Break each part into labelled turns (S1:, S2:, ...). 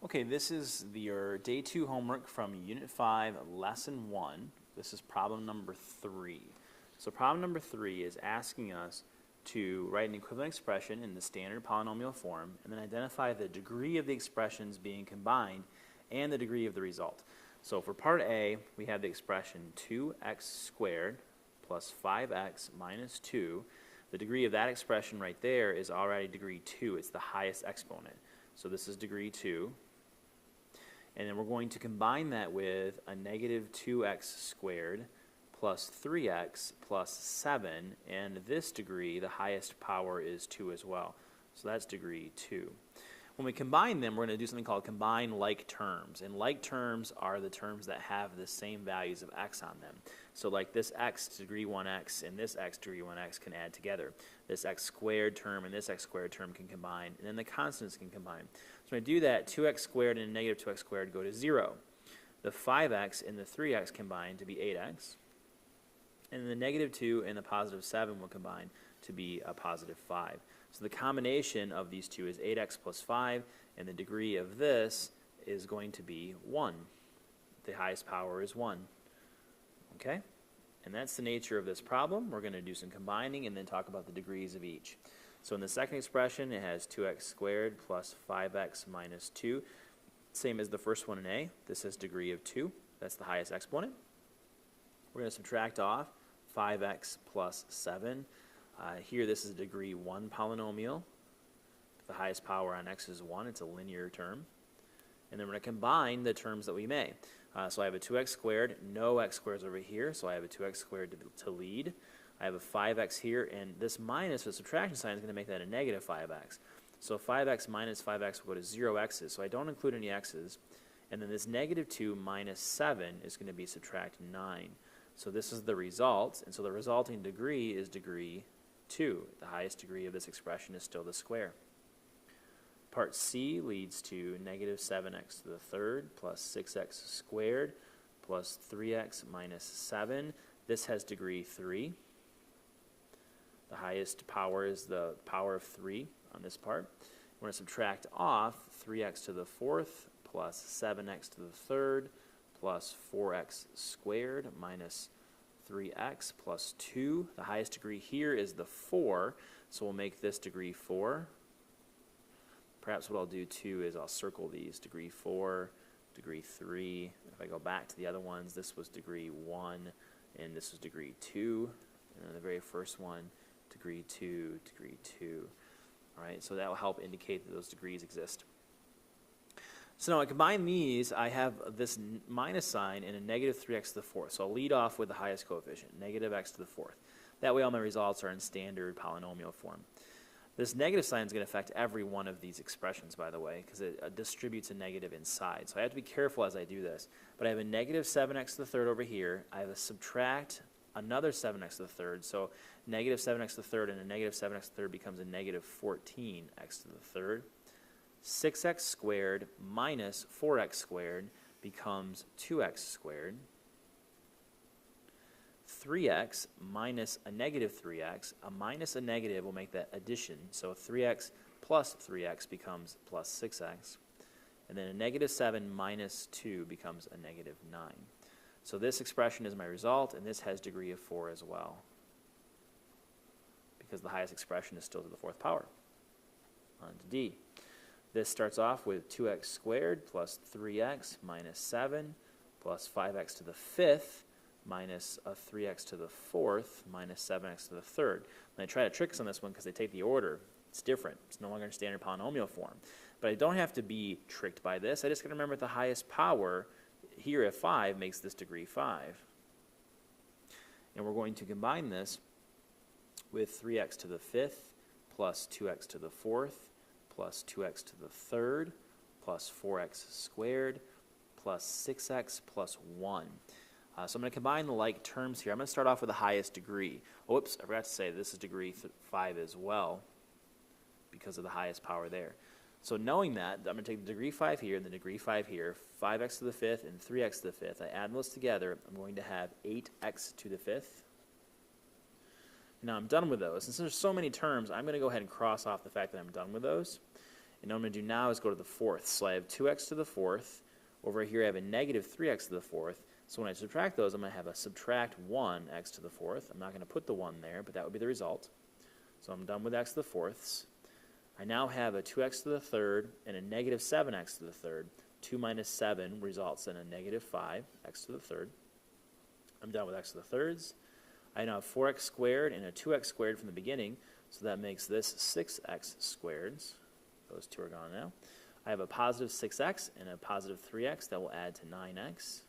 S1: Okay, this is your day 2 homework from Unit 5, Lesson 1. This is problem number 3. So problem number 3 is asking us to write an equivalent expression in the standard polynomial form and then identify the degree of the expressions being combined and the degree of the result. So for part A, we have the expression 2x squared plus 5x minus 2. The degree of that expression right there is already degree 2. It's the highest exponent. So this is degree 2. And then we're going to combine that with a negative 2x squared plus 3x plus 7. And this degree, the highest power is 2 as well. So that's degree 2. When we combine them, we're going to do something called combine like terms. And like terms are the terms that have the same values of x on them. So like this x to degree 1x and this x to degree 1x can add together. This x squared term and this x squared term can combine. And then the constants can combine. So when I do that, 2x squared and negative 2x squared go to 0. The 5x and the 3x combine to be 8x. And the negative 2 and the positive 7 will combine to be a positive 5. So the combination of these two is 8x plus 5, and the degree of this is going to be 1. The highest power is 1. Okay? And that's the nature of this problem. We're going to do some combining and then talk about the degrees of each. So in the second expression, it has 2x squared plus 5x minus 2. Same as the first one in A. This has degree of 2. That's the highest exponent. We're going to subtract off 5x plus 7. Here this is a degree 1 polynomial. The highest power on x is 1. It's a linear term. And then we're going to combine the terms that we may. So I have a 2x squared. No x squares over here, so I have a 2x squared to lead. I have a 5x here, and this minus with subtraction sign is going to make that a negative 5x. So 5x minus 5x will go to 0 x's, so I don't include any x's. And then this negative 2 minus 7 is going to be subtract 9. So this is the result, and so the resulting degree is degree 2. The highest degree of this expression is still the square. Part C leads to negative 7x to the third plus 6x squared plus 3x minus 7. This has degree 3. The highest power is the power of 3 on this part. We're going to subtract off 3x to the fourth plus 7x to the third plus 4x squared minus 3x plus 2. The highest degree here is the 4, so we'll make this degree 4. Perhaps what I'll do too is I'll circle these, degree 4, degree 3. If I go back to the other ones, this was degree 1, and this was degree 2. And then the very first one, degree 2, degree 2. All right, so that will help indicate that those degrees exist. So now I combine these, I have this minus sign and a negative 3x to the fourth. So I'll lead off with the highest coefficient, negative x to the fourth. That way all my results are in standard polynomial form. This negative sign is going to affect every one of these expressions, by the way, because it distributes a negative inside. So I have to be careful as I do this. But I have a negative 7x to the third over here. I have a subtract another 7x to the third. So negative 7x to the third and a negative 7x to the third becomes a negative 14x to the third. 6x squared minus 4x squared becomes 2x squared. 3x minus a negative 3x, a minus a negative will make that addition. So 3x plus 3x becomes plus 6x. And then a negative 7 minus 2 becomes a negative 9. So this expression is my result, and this has degree of 4 as well, because the highest expression is still to the fourth power. On to D. This starts off with 2x squared plus 3x minus 7 plus 5x to the fifth minus a 3x to the fourth minus 7x to the third. And I try to trick us on this one because they take the order. It's different. It's no longer in standard polynomial form. But I don't have to be tricked by this. I just got to remember the highest power here at 5 makes this degree 5. And we're going to combine this with 3x to the fifth plus 2x to the fourth plus 2x to the third plus 4x squared plus 6x plus 1. So I'm going to combine the like terms here. I'm going to start off with the highest degree. Oh, whoops, I forgot to say this is degree 5 as well because of the highest power there. So knowing that, I'm going to take the degree 5 here and the degree 5 here, 5x to the fifth and 3x to the fifth. I add those together. I'm going to have 8x to the fifth. Now I'm done with those. And since there's so many terms, I'm going to go ahead and cross off the fact that I'm done with those. And what I'm going to do now is go to the fourth. So I have 2x to the fourth. Over here I have a negative 3x to the fourth. So when I subtract those, I'm going to have a subtract 1x to the fourth. I'm not going to put the 1 there, but that would be the result. So I'm done with x to the fourths. I now have a 2x to the third and a negative 7x to the third. 2 minus 7 results in a negative 5x to the third. I'm done with x to the thirds. I now have 4x squared and a 2x squared from the beginning, so that makes this 6x squared. Those two are gone now. I have a positive 6x and a positive 3x that will add to 9x,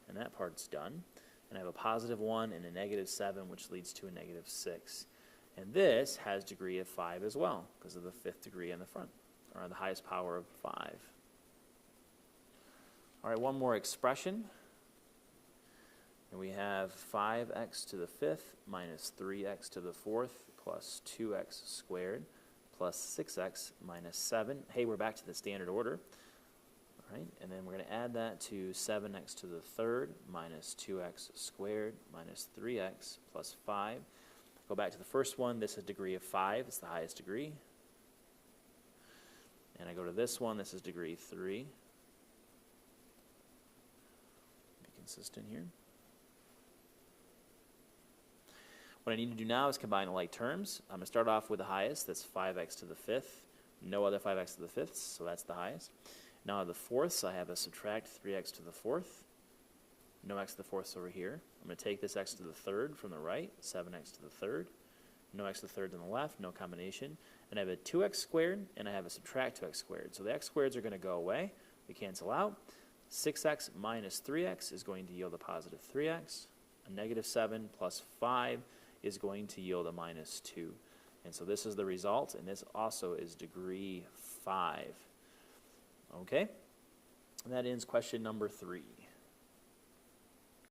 S1: and that part's done. And I have a positive 1 and a negative 7, which leads to a negative 6. And this has degree of 5 as well, because of the fifth degree on the front, or the highest power of 5. All right, one more expression. And we have 5x to the fifth minus 3x to the fourth plus 2x squared plus 6x minus 7. Hey, we're back to the standard order. All right, and then we're going to add that to 7x to the third minus 2x squared minus 3x plus 5. Go back to the first one. This is degree of 5. It's the highest degree. And I go to this one. This is degree 3. Be consistent here. What I need to do now is combine the like terms. I'm going to start off with the highest. That's 5x to the fifth. No other 5x to the fifths, so that's the highest. Now the fourths, I have a subtract 3x to the fourth. No x to the fourths over here. I'm going to take this x to the third from the right, 7x to the third. No x to the third on the left, no combination. And I have a 2x squared, and I have a subtract 2x squared. So the x squareds are going to go away. They cancel out. 6x minus 3x is going to yield a positive 3x. A negative 7 plus 5 is going to yield a minus 2. And so this is the result, and this also is degree 5. Okay? And that ends question number 3.